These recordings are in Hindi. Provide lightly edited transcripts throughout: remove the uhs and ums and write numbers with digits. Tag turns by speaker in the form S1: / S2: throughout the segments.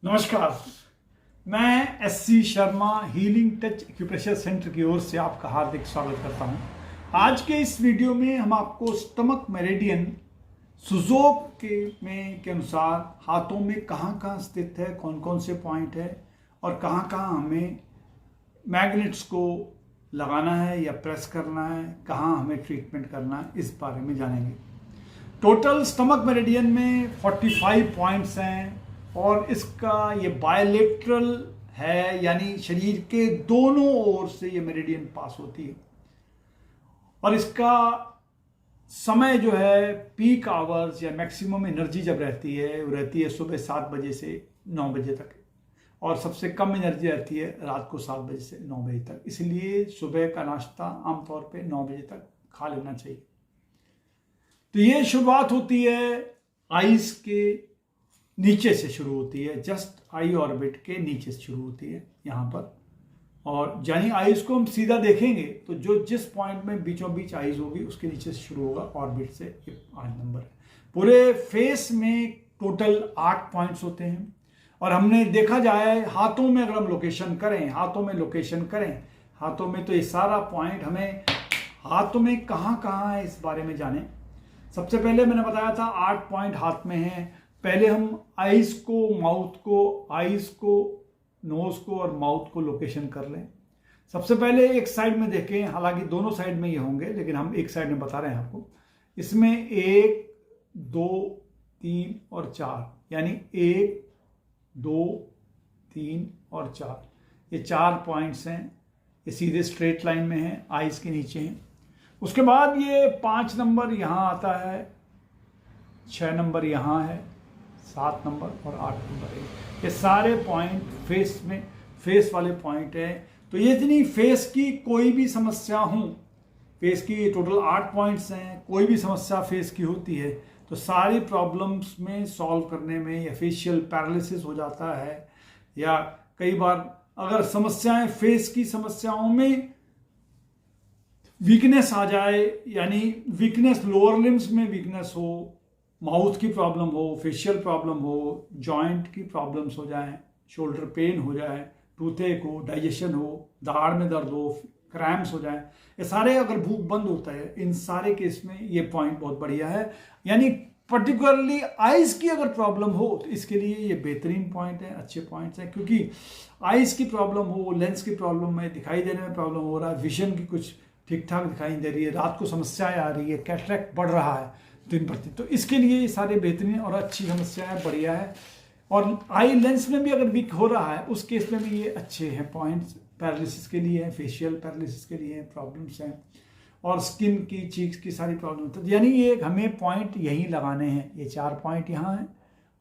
S1: नमस्कार। मैं SC Sharma healing touch acupressure centre की ओर से आपका हार्दिक स्वागत करता हूं। आज के इस वीडियो में हम आपको स्टमक मेरिडियन सुजोक के अनुसार हाथों में कहां कहां स्थित है, कौन कौन से पॉइंट है और कहां कहां हमें मैग्नेट्स को लगाना है या प्रेस करना है, कहां हमें ट्रीटमेंट करना है, इस बारे में जानेंगे। टोटल स्टमक मेरिडियन में 45 पॉइंट्स हैं और इसका ये बायलेटरल है, यानी शरीर के दोनों ओर से ये मेरिडियन पास होती है। और इसका समय जो है पीक आवर्स या मैक्सिमम एनर्जी जब रहती है वो रहती है सुबह 7 बजे से 9 बजे तक, और सबसे कम एनर्जी रहती है रात को 7 बजे से 9 बजे तक। इसलिए सुबह का नाश्ता आमतौर पे 9 बजे तक खा लेना चाहिए। तो ये शुरुआत होती है आइस के नीचे से शुरू होती है, जस्ट आई ऑर्बिट के नीचे से शुरू होती है यहाँ पर। और यानी आइस को हम सीधा देखेंगे तो जो जिस पॉइंट में बीचों बीच आइस होगी उसके नीचे से शुरू होगा ऑर्बिट से। 8 नंबर है। पूरे फेस में टोटल 8 पॉइंट्स होते हैं। और हमने देखा जाए हाथों में, अगर हम लोकेशन करें, हाथों में तो ये सारा पॉइंट हमें हाथों में कहाँ कहाँ है इस बारे में जाने। सबसे पहले मैंने बताया था 8 पॉइंट हाथ में हैं। पहले हम आइस को, नोज को और माउथ को लोकेशन कर लें। सबसे पहले एक साइड में देखें, हालांकि दोनों साइड में ये होंगे लेकिन हम एक साइड में बता रहे हैं आपको। इसमें 1, 2, 3 और 4, यानी 1, 2, 3 और 4, ये 4 पॉइंट्स हैं। ये सीधे स्ट्रेट लाइन में हैं, आइस के नीचे हैं। उसके बाद ये 5 नंबर यहाँ आता है, 6 नंबर यहाँ है, 7 नंबर और 8 नंबर है। ये सारे पॉइंट फेस वाले पॉइंट है। तो ये इतनी फेस की कोई भी समस्या हो, फेस की टोटल 8 पॉइंट्स हैं, कोई भी समस्या फेस की होती है तो सारी प्रॉब्लम्स में सॉल्व करने में, या फेशियल पैरालिसिस हो जाता है, या कई बार अगर समस्याएं फेस की समस्याओं में वीकनेस आ जाए, यानी वीकनेस लोअर लिम्स में वीकनेस हो, माउथ की प्रॉब्लम हो, फेशियल प्रॉब्लम हो, जॉइंट की प्रॉब्लम्स हो जाए, शोल्डर पेन हो जाए, टूथेक हो, डाइजेशन हो, दाढ़ में दर्द हो, क्रैम्प्स हो जाए, ये सारे, अगर भूख बंद होता है, इन सारे केस में ये पॉइंट बहुत बढ़िया है। यानी पर्टिकुलरली आइज की अगर प्रॉब्लम हो तो इसके लिए ये बेहतरीन पॉइंट है, अच्छे पॉइंट्स हैं। क्योंकि आइज की प्रॉब्लम हो, लेंस की प्रॉब्लम है, दिखाई देने में प्रॉब्लम हो रहा है, विजन की कुछ ठीक ठाक दिखाई दे रही है, रात को समस्याएं आ रही है, कैटरेक्ट बढ़ रहा है दिन प्रतिदिन, तो इसके लिए ये सारे बेहतरीन और अच्छी समस्या है, बढ़िया है। और आई लेंस में भी अगर वीक हो रहा है उस केस में भी ये अच्छे हैं पॉइंट्स। पैरालिसिस के लिए हैं, फेशियल पैरालिसिस के लिए प्रॉब्लम्स हैं, और स्किन की, चीक्स की सारी प्रॉब्लम। तो यानी ये हमें पॉइंट यहीं लगाने हैं। ये 4 पॉइंट यहाँ हैं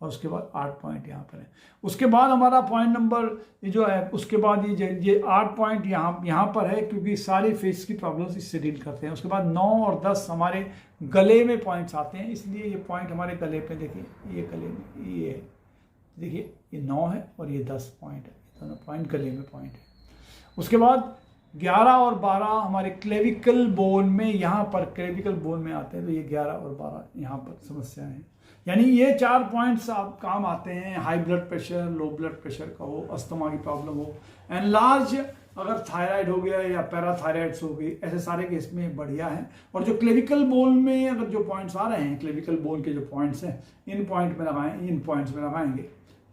S1: और उसके बाद 8 पॉइंट यहाँ पर है। उसके बाद हमारा पॉइंट नंबर ये जो है, उसके बाद ये 8 पॉइंट यहाँ पर है, क्योंकि सारे फेस की प्रॉब्लम्स इससे डील करते हैं। उसके बाद 9 और 10 हमारे गले में पॉइंट्स आते हैं, इसलिए ये पॉइंट हमारे गले पे, देखिए ये गले में ये है, देखिए ये 9 है और ये 10 पॉइंट है, दोनों पॉइंट गले में पॉइंट है। उसके बाद 11 और 12 हमारे क्लेविकल बोन में, यहाँ पर क्लेविकल बोन में आते हैं, तो ये 11 और 12 यहाँ पर समस्याएं हैं। यानी ये 4 पॉइंट्स आप काम आते हैं। High blood pressure, low blood pressure का हो, अस्थमा की प्रॉब्लम हो, एनलार्ज अगर थायराइड हो गया या पैराथायराइड्स हो गई, ऐसे सारे केस में बढ़िया है। और जो क्लेविकल बोन में अगर जो पॉइंट्स आ रहे हैं, क्लेविकल बोन के जो पॉइंट्स हैं, इन पॉइंट्स में लगाएंगे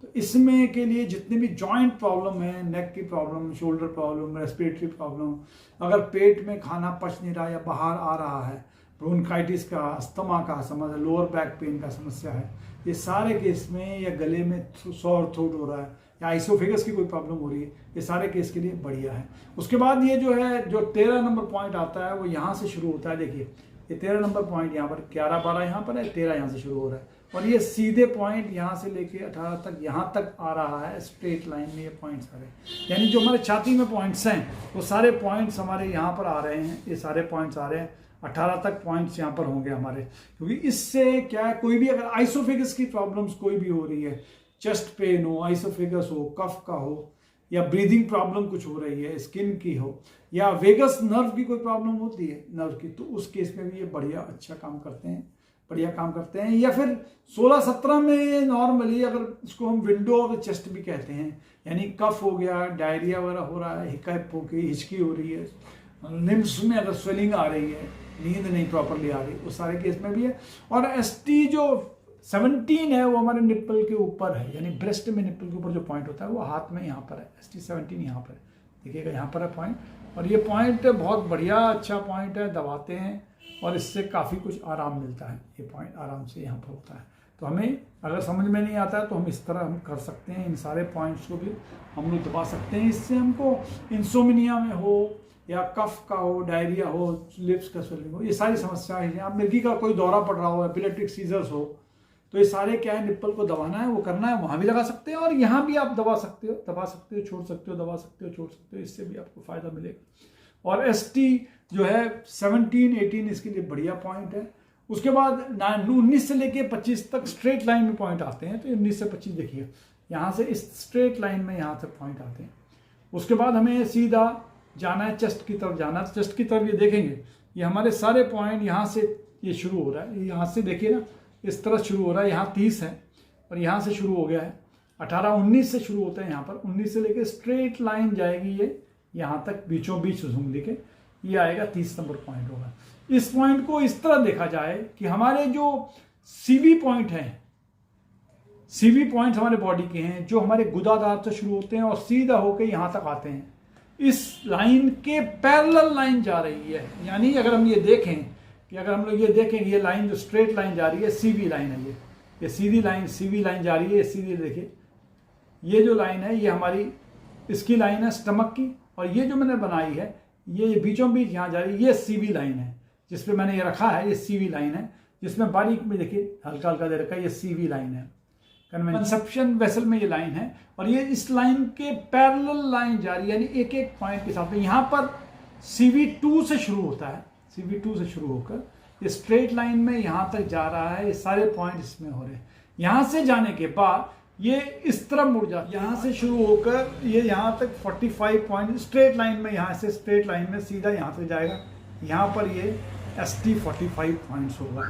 S1: तो इसमें के लिए जितने भी जॉइंट प्रॉब्लम है, नेक की problem, shoulder problem, respiratory problem, अगर पेट में खाना पच नहीं रहा या बाहर आ रहा है, ब्रोंकाइटिस का, अस्थमा का समस्या, लोअर बैक पेन का समस्या है, ये सारे केस में, या गले में सॉर थ्रोट हो रहा है, या आइसोफेगस की कोई प्रॉब्लम हो रही है, ये सारे केस के लिए बढ़िया है। उसके बाद ये जो है, जो 13 नंबर पॉइंट आता है वो यहाँ से शुरू होता है। देखिए ये 13 नंबर पॉइंट यहाँ पर, 11, 12 यहाँ पर है, 13 यहाँ से शुरू हो रहा है, और ये सीधे पॉइंट यहाँ से लेके 18 तक यहाँ तक आ रहा है, स्ट्रेट लाइन में ये पॉइंट्स आ रहे हैं। यानी जो हमारे छाती में पॉइंट्स हैं वो सारे पॉइंट्स हमारे यहाँ पर आ रहे हैं, ये सारे पॉइंट्स आ रहे हैं। 18 तक पॉइंट्स यहाँ पर होंगे हमारे, क्योंकि इससे क्या है, कोई भी अगर आइसोफेगस की प्रॉब्लम्स कोई भी हो रही है, चेस्ट पेन हो, आइसोफेगस हो, कफ का हो, या ब्रीदिंग प्रॉब्लम कुछ हो रही है, स्किन की हो, या वेगस नर्व की कोई प्रॉब्लम होती है नर्व की, तो उस केस में भी ये बढ़िया अच्छा काम करते हैं। बढ़िया काम करते हैं। या फिर 16-17 में नॉर्मली अगर इसको हम विंडो ऑफ द चेस्ट भी कहते हैं, यानी कफ हो गया, डायरिया वगैरह हो रहा है, हिकैप हो गई, हिचकी हो रही है, लिम्स में अगर स्वेलिंग आ रही है, नींद नहीं प्रॉपरली आ रही, उस सारे केस में भी है। और ST जो 17 है वो हमारे निप्पल के ऊपर है, यानी ब्रेस्ट में निप्पल के ऊपर जो पॉइंट होता है वो हाथ में यहाँ पर है। ST 17 यहाँ पर है, देखिएगा यहाँ पर है पॉइंट। और ये पॉइंट बहुत बढ़िया अच्छा पॉइंट है, दबाते हैं और इससे काफ़ी कुछ आराम मिलता है। ये पॉइंट आराम से यहाँ पर होता है। तो हमें अगर समझ में नहीं आता है तो हम इस तरह हम कर सकते हैं, इन सारे पॉइंट्स को भी हम लोग दबा सकते हैं। इससे हमको इंसोमिनिया में हो या कफ का हो, डायरिया हो, लिप्स का स्वेलिंग हो, ये सारी समस्याएं हैं। आप मिर्गी का कोई दौरा पड़ रहा हो, एपिलेप्टिक सीजर्स हो, तो ये सारे क्या है, निप्पल को दबाना है, वो करना है, वहाँ भी लगा सकते हैं और यहाँ भी आप दबा सकते हो, छोड़ सकते हो, दबा सकते हो, छोड़ सकते हो, इससे भी आपको फायदा मिलेगा। और ST जो है 17-18 इसके लिए बढ़िया पॉइंट है। उसके बाद 19 से लेके 25 तक स्ट्रेट लाइन में पॉइंट आते हैं। तो 19 से 25 देखिए, यहाँ से इस स्ट्रेट लाइन में यहाँ तक पॉइंट आते हैं। उसके बाद हमें सीधा जाना है, चेस्ट की तरफ जाना है। चेस्ट की तरफ ये देखेंगे, ये हमारे सारे पॉइंट यहाँ से ये शुरू हो रहा है, यहाँ से देखिए ना, इस तरह शुरू हो रहा है। यहाँ 30 है और यहाँ से शुरू हो गया है, 18-19 से शुरू होता है यहाँ पर, 19 से लेके स्ट्रेट लाइन जाएगी ये यहाँ तक, बीचों बीच उंगली के, ये आएगा 30 नंबर पॉइंट होगा। इस पॉइंट को इस तरह देखा जाए कि हमारे जो CV पॉइंट हैं, CV पॉइंट्स हमारे बॉडी के हैं जो हमारे गुदादार से शुरू होते हैं और सीधा होकर यहाँ तक आते हैं। इस लाइन के पैरेलल लाइन जा रही है, यानी अगर हम ये देखें कि अगर हम लोग ये देखें, ये लाइन जो स्ट्रेट लाइन जा रही है CV लाइन है, ये सीधी लाइन CV लाइन जा रही है, ये सीधी देखिए, ये जो लाइन है ये हमारी इसकी लाइन है स्टमक की, और ये जो मैंने बनाई है ये बीचों बीच यहाँ जा रही है, ये CV लाइन है जिसपे मैंने ये रखा है, ये CV लाइन है, जिसमें बारीक में देखिए हल्का हल्का दे रखा है, ये CV लाइन है। कंसेप्शन वेसल में ये लाइन है और ये इस लाइन के पैरेलल लाइन जा रही है, यानी एक एक पॉइंट के साथ। यहाँ पर CV2 से शुरू होता है, CV2 से शुरू होकर ये स्ट्रेट लाइन में यहाँ तक जा रहा है, ये सारे पॉइंट इसमें हो रहे हैं। यहाँ से जाने के बाद ये इस तरफ मुड़ जाता है, यहाँ से शुरू होकर ये यहाँ तक 45 पॉइंट स्ट्रेट लाइन में, यहाँ से स्ट्रेट लाइन में सीधा यहाँ तक जाएगा। यहाँ पर ये ST 45 पॉइंट्स होगा,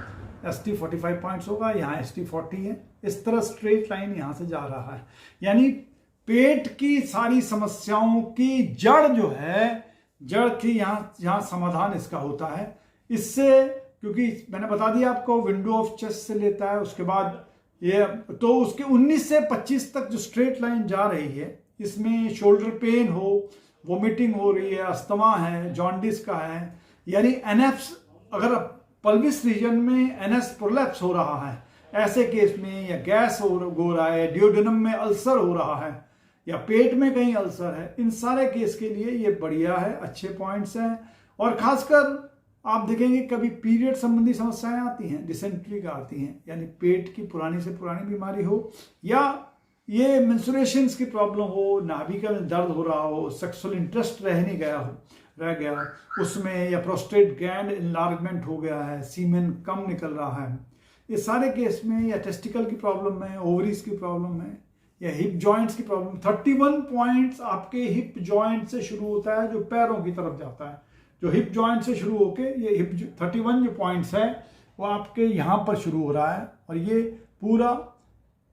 S1: ST 45 पॉइंट्स होगा, यहाँ ST 40 है। इस तरह स्ट्रेट लाइन यहाँ से जा रहा है, यानी पेट की सारी समस्याओं की जड़ जो है, जड़ की यहाँ समाधान इसका होता है। इससे, क्योंकि मैंने बता दिया आपको विंडो ऑफ चेस्ट से लेता है, उसके बाद ये तो उसके 19 से 25 तक जो स्ट्रेट लाइन जा रही है, इसमें शोल्डर पेन हो, वोमिटिंग हो रही है, अस्थमा है, जॉन्डिस का है, यानी NF, अगर पल्विस रीजन में NS प्रोलैप्स हो रहा है ऐसे केस में, या गैस हो रहा है, डियोडेनम में अल्सर हो रहा है, या पेट में कहीं अल्सर है, इन सारे केस के लिए ये बढ़िया है, अच्छे पॉइंट्स हैं। और खासकर आप देखेंगे कभी पीरियड संबंधी समस्याएं आती हैं, डिसेंट्री का आती हैं, यानी पेट की पुरानी से पुरानी बीमारी हो, या ये मेंस्ट्रुएशंस की प्रॉब्लम हो, नाभि में दर्द हो रहा हो, सेक्सुअल इंटरेस्ट रह गया उसमें, या प्रोस्टेट ग्लैंड इनलार्जमेंट हो गया है, सीमेन कम निकल रहा है, ये सारे केस में, या टेस्टिकल की प्रॉब्लम है, ओवरीज की प्रॉब्लम है, या हिप जॉइंट्स की प्रॉब्लम। 31 पॉइंट्स आपके हिप जॉइंट से शुरू होता है, जो पैरों की तरफ जाता है, जो हिप जॉइंट से शुरू होके ये हिप 31 जो पॉइंट्स है वो आपके यहाँ पर शुरू हो रहा है, और ये पूरा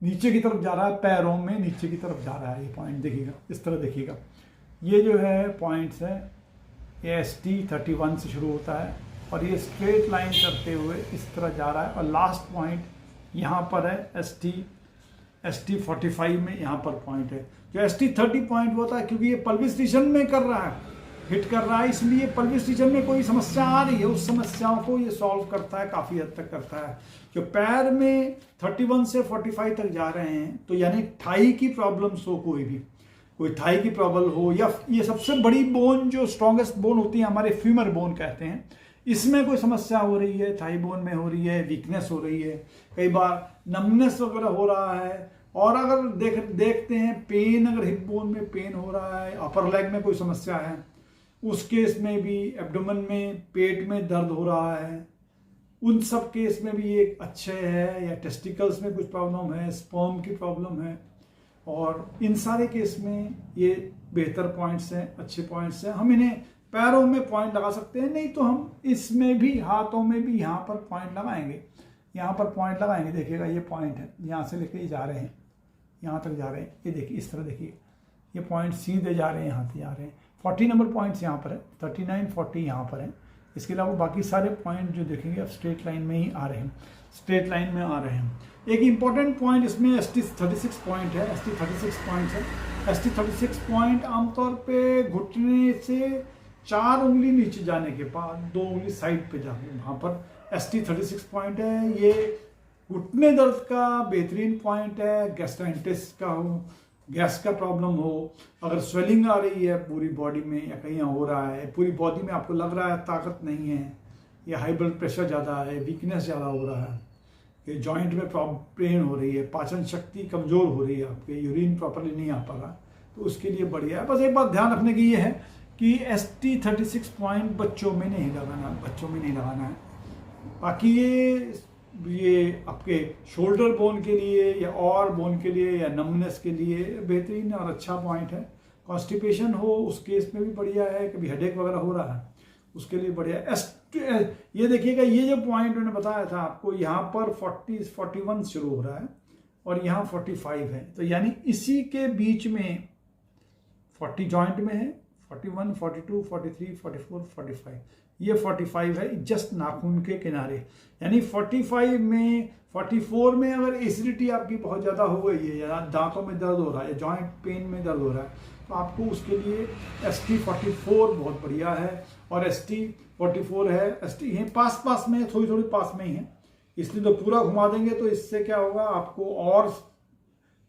S1: नीचे की तरफ जा रहा है, पैरों में नीचे की तरफ जा रहा है। ये पॉइंट देखिएगा, इस तरह देखिएगा, ये जो है पॉइंट्स है, ये ST 31 से शुरू होता है और ये स्ट्रेट लाइन करते हुए इस तरह जा रहा है, और लास्ट पॉइंट यहाँ पर है ST 45 में यहाँ पर पॉइंट है। जो ST 30 पॉइंट होता है, क्योंकि ये पल्विस रीजन में कर रहा है, हिट कर रहा है, इसलिए पल्विस रीजन में कोई समस्या आ रही है, उस समस्याओं को ये सॉल्व करता है, काफ़ी हद तक करता है। जो पैर में 31 से 45 तक जा रहे हैं, तो यानी थाई की प्रॉब्लम्स हो, कोई थाई की प्रॉब्लम हो, या ये सबसे बड़ी बोन जो स्ट्रॉन्गेस्ट बोन होती है हमारे फीमर बोन कहते हैं, इसमें कोई समस्या हो रही है, थाई बोन में हो रही है, वीकनेस हो रही है, कई बार नमनेस वगैरह हो रहा है, और अगर देखते हैं पेन, अगर हिप बोन में पेन हो रहा है, अपर लेग में कोई समस्या है, उस केस में भी, एब्डोमेन में, पेट में दर्द हो रहा है, उन सब केस में भी ये अच्छे है, या टेस्टिकल्स में कुछ प्रॉब्लम है, स्पर्म की प्रॉब्लम है, और इन सारे केस में ये बेहतर पॉइंट्स हैं, अच्छे पॉइंट्स हैं। हम इन्हें पैरों में पॉइंट लगा सकते हैं, नहीं तो हम इसमें भी, हाथों में भी यहाँ पर पॉइंट लगाएंगे। यहाँ पर पॉइंट लगाएंगे, देखिएगा ये पॉइंट है, यहाँ से लेके जा रहे हैं, यहाँ तक जा रहे हैं, ये देखिए इस तरह देखिए ये पॉइंट सीधे जा रहे हैं, यहाँ से जा रहे हैं। 40 नंबर पॉइंट्स यहाँ पर है, 39, 40 यहाँ पर है। इसके अलावा बाकी सारे पॉइंट जो देखेंगे अब स्ट्रेट लाइन में ही आ रहे हैं, स्ट्रेट लाइन में आ रहे हैं। एक इम्पॉर्टेंट पॉइंट इसमें ST36 पॉइंट है, ST36 पॉइंट है। ST36 पॉइंट आमतौर पे घुटने से 4 उंगली नीचे जाने के बाद 2 उंगली साइड पे जाके वहाँ पर ST36 पॉइंट है। ये घुटने दर्द का बेहतरीन पॉइंट है। गैस्ट्राइटिस का हो, गैस का प्रॉब्लम हो, अगर स्वेलिंग आ रही है पूरी बॉडी में या कहीं हो रहा है, पूरी बॉडी में आपको लग रहा है ताकत नहीं है, या हाई ब्लड प्रेशर ज़्यादा है, वीकनेस ज़्यादा हो रहा है, ये जॉइंट में पेन हो रही है, पाचन शक्ति कमज़ोर हो रही है, आपके यूरिन प्रॉपरली नहीं आ पा रहा, तो उसके लिए बढ़िया है। बस एक बात ध्यान रखने की ये है कि ST36 पॉइंट बच्चों में नहीं लगाना है। बाकी ये आपके शोल्डर बोन के लिए या और बोन के लिए या नमनेस के लिए बेहतरीन और अच्छा पॉइंट है। कॉन्स्टिपेशन हो उस केस में भी बढ़िया है, कभी हेडेक वगैरह हो रहा है उसके लिए बढ़िया है। ये देखिएगा ये जो पॉइंट मैंने बताया था आपको, यहाँ पर 41 शुरू हो रहा है और यहाँ 45 है, तो यानी इसी के बीच में 40 जॉइंट में है, 41, 42, 43, 44, 45, ये 45 है जस्ट नाखून के किनारे। यानी 45 में 44 में अगर एसिडिटी आपकी बहुत ज़्यादा हो गई है या दांतों में दर्द हो रहा है, जॉइंट पेन में दर्द हो रहा है, तो आपको उसके लिए ST44 बहुत बढ़िया है। और ST44 है, ST ये पास में थोड़ी पास में ही है, इसलिए तो पूरा घुमा देंगे तो इससे क्या होगा, आपको और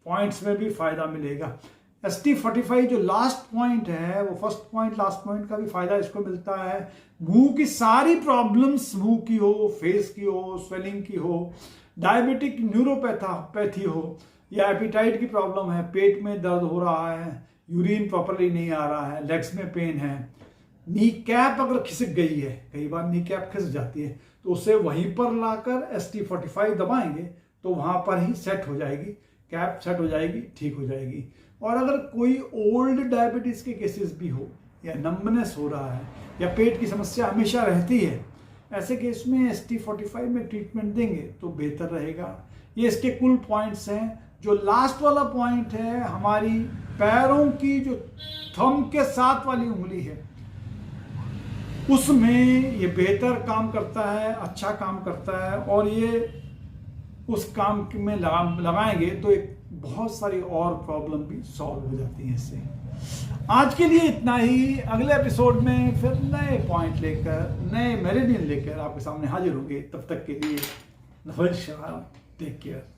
S1: पॉइंट्स में भी फायदा मिलेगा। ST45 जो लास्ट पॉइंट है, वो फर्स्ट पॉइंट लास्ट पॉइंट का भी फायदा इसको मिलता है। मुंह की सारी प्रॉब्लम्स, मुंह की हो, फेस की हो, स्वेलिंग की हो, डायबिटिक न्यूरोपैथी हो, या एपिटाइट की प्रॉब्लम है, पेट में दर्द हो रहा है, यूरिन प्रॉपरली नहीं आ रहा है, लेग्स में पेन है, नी कैप अगर खिसक गई है, कई बार नी कैप खिसक जाती है, तो उसे वहीं पर लाकर ST45 दबाएंगे तो वहां पर ही सेट हो जाएगी, कैप सेट हो जाएगी, ठीक हो जाएगी। और अगर कोई ओल्ड डायबिटीज के केसेस भी हो, या नंबनेस हो रहा है, या पेट की समस्या हमेशा रहती है, ऐसे केस में ST45 में ट्रीटमेंट देंगे तो बेहतर रहेगा। ये इसके कुल पॉइंट्स हैं। जो लास्ट वाला पॉइंट है, हमारी पैरों की जो थंब के साथ वाली उंगली है, उसमें ये बेहतर काम करता है, अच्छा काम करता है, और ये उस काम में लगाएंगे तो एक बहुत सारी और प्रॉब्लम भी सॉल्व हो जाती हैं इससे। आज के लिए इतना ही। अगले एपिसोड में फिर नए पॉइंट लेकर, नए मेरिडियन लेकर आपके सामने हाजिर होंगे। तब तक के लिए नमस्कार, टेक केयर।